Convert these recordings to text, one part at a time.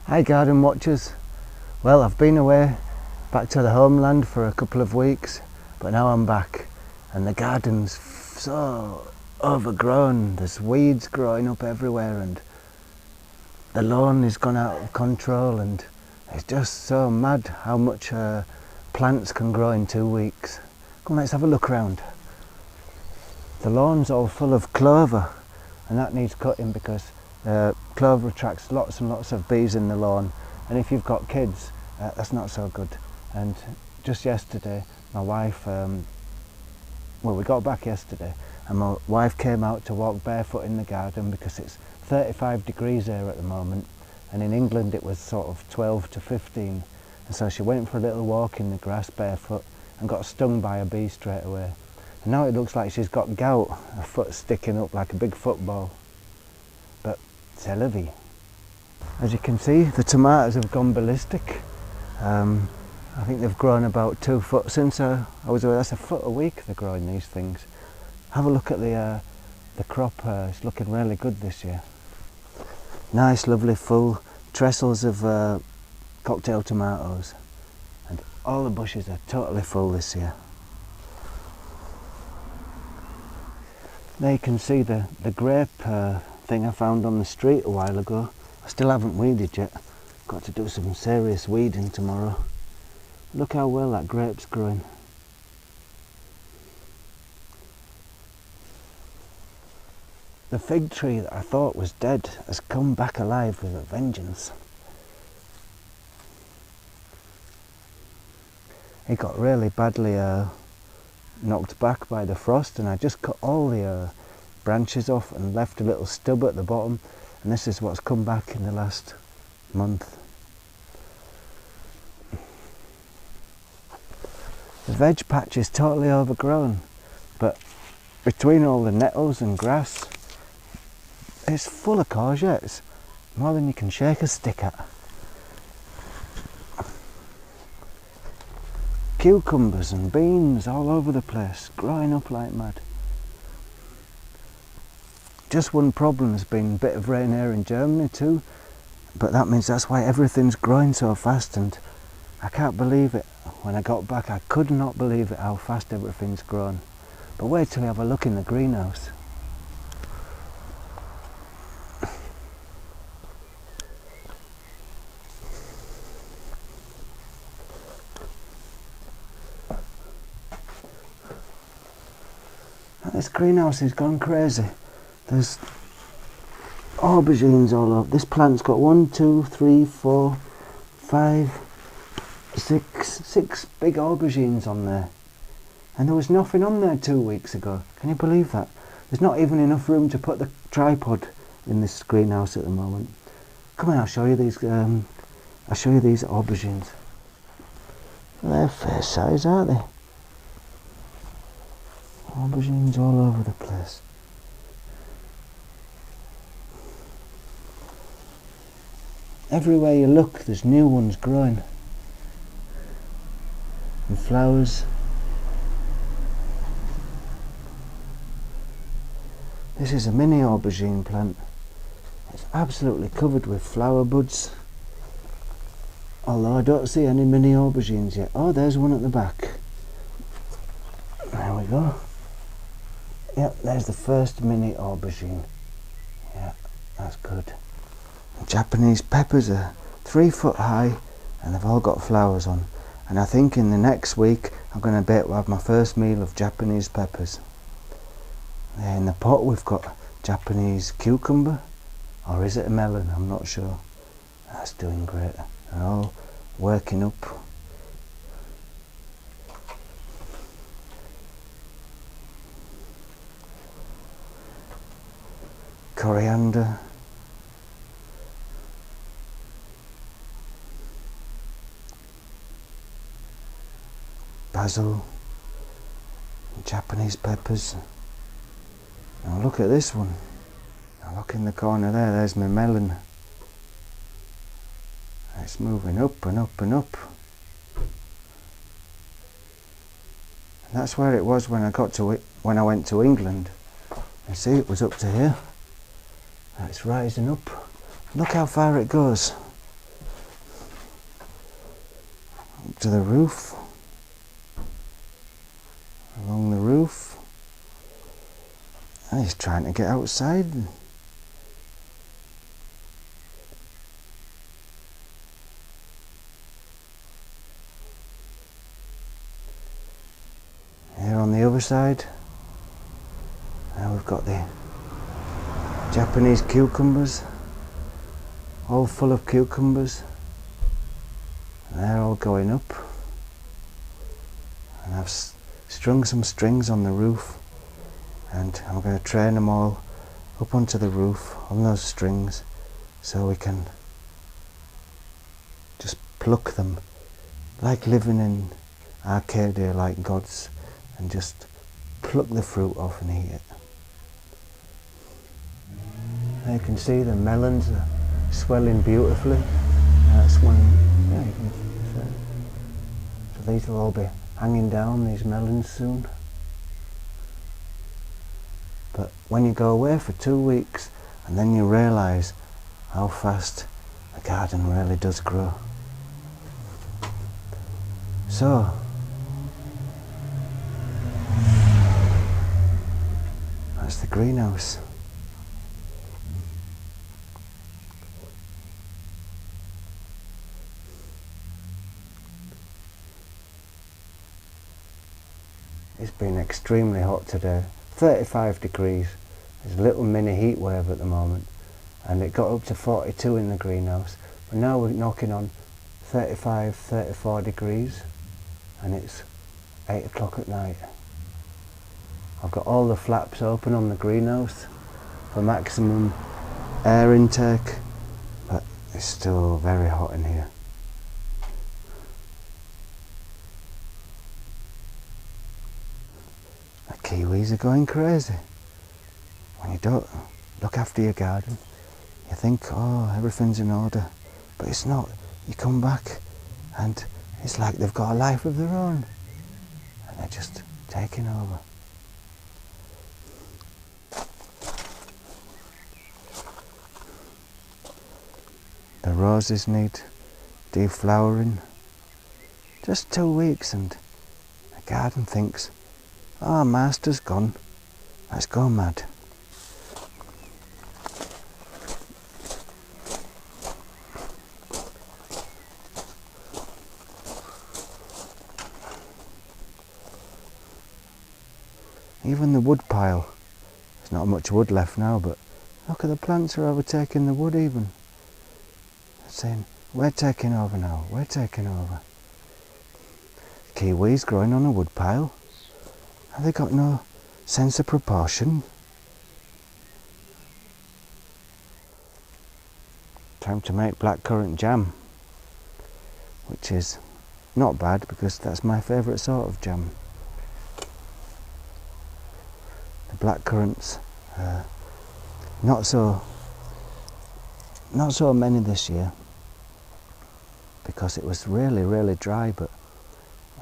Hi garden watchers. Well, I've been away back to the homeland for a couple of weeks, but now I'm back and the garden's so overgrown. There's weeds growing up everywhere and the lawn has gone out of control, and it's just so mad how much plants can grow in 2 weeks. Come on, let's have a look around. The lawn's all full of clover and that needs cutting because clover attracts lots and lots of bees in the lawn, and if you've got kids, that's not so good. And just yesterday, my wife, we got back yesterday, and my wife came out to walk barefoot in the garden because it's 35 degrees there at the moment, and in England it was sort of 12 to 15. And so she went for a little walk in the grass barefoot and got stung by a bee straight away. And now it looks like she's got gout, her foot sticking up like a big football. But c'est la vie. As you can see, the tomatoes have gone ballistic. I think they've grown about 2 foot since I was away. That's a foot a week they're growing these things. Have a look at the crop. It's looking really good this year. Nice, lovely, full trestles of cocktail tomatoes, and all the bushes are totally full this year. There you can see the grape thing I found on the street a while ago. I still haven't weeded yet. Got to do some serious weeding tomorrow. Look how well that grape's growing. The fig tree that I thought was dead has come back alive with a vengeance. It got really badly knocked back by the frost, and I just cut all the branches off and left a little stub at the bottom, and this is what's come back in the last month. The veg patch is totally overgrown, but between all the nettles and grass, it's full of courgettes, more than you can shake a stick at. Cucumbers and beans all over the place, growing up like mad. Just one problem has been a bit of rain here in Germany too, but that means that's why everything's growing so fast, and I can't believe it. When I got back, I could not believe it how fast everything's grown. But wait till you have a look in the greenhouse. This greenhouse has gone crazy. There's aubergines all over. This plant's got 1, 2, 3, 4, 5, 6 big aubergines on there. And there was nothing on there 2 weeks ago. Can you believe that? There's not even enough room to put the tripod in this greenhouse at the moment. Come on, I'll show you these. I'll show you these aubergines. They're fair size, aren't they? Aubergines all over the place. Everywhere you look, there's new ones growing. And flowers. This is a mini aubergine plant. It's absolutely covered with flower buds. Although I don't see any mini aubergines yet. Oh, there's one at the back. There we go. Yep, there's the first mini aubergine. Yeah, that's good. Japanese peppers are 3 foot high and they've all got flowers on. And I think in the next week I'm going to have my first meal of Japanese peppers. There in the pot we've got Japanese cucumber, or is it a melon? I'm not sure. That's doing great. They're all working up. Coriander. Basil. Japanese peppers. Now look at this one. Now look in the corner there, there's my melon. It's moving up and up and up. And that's where it was when I went to England. You see, it was up to here. It's rising up. Look how far it goes. to the roof, along the roof, and he's trying to get outside. Here on the other side, now we've got the Japanese cucumbers, all full of cucumbers, and they're all going up. And I've strung some strings on the roof, and I'm going to train them all up onto the roof on those strings, so we can just pluck them like living in Arcadia, like gods, and just pluck the fruit off and eat it. Now you can see the melons are swelling beautifully. That's one, yeah, you can see. So these will all be hanging down, these melons, soon. But when you go away for 2 weeks, and then you realise how fast the garden really does grow. So, that's the greenhouse. It's been extremely hot today, 35 degrees. There's a little mini heat wave at the moment, and it got up to 42 in the greenhouse, but now we're knocking on 35, 34 degrees, and it's 8 o'clock at night. I've got all the flaps open on the greenhouse for maximum air intake, but it's still very hot in here. The kiwis are going crazy. When you don't look after your garden, you think, oh, everything's in order, but it's not. You come back and it's like they've got a life of their own, and they're just taking over. The roses need deflowering. Just 2 weeks and the garden thinks, oh, master's gone, let's go mad. Even the wood pile, there's not much wood left now, but look at the plants are overtaking the wood even. They're saying, we're taking over now, we're taking over. Kiwis growing on a wood pile. Have they got no sense of proportion? Time to make black currant jam, which is not bad because that's my favourite sort of jam. The black currants, not so many this year because it was really, really dry, but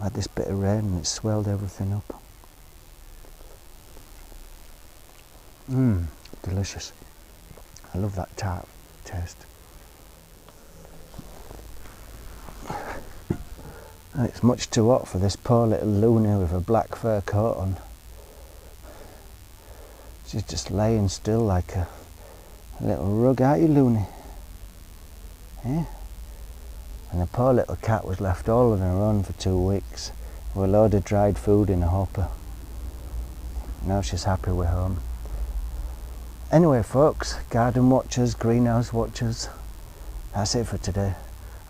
I had this bit of rain and it swelled everything up. Delicious. I love that tart taste. And it's much too hot for this poor little loony with a black fur coat on. She's just laying still like a little rug, aren't you, loony? Yeah? And the poor little cat was left all on her own for 2 weeks with a load of dried food in a hopper. Now she's happy we're home. Anyway folks, garden watchers, greenhouse watchers, that's it for today.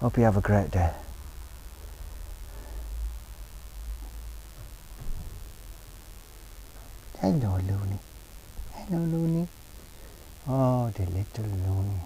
Hope you have a great day. Hello, Loony. Hello, Loony. Oh, the little Loony.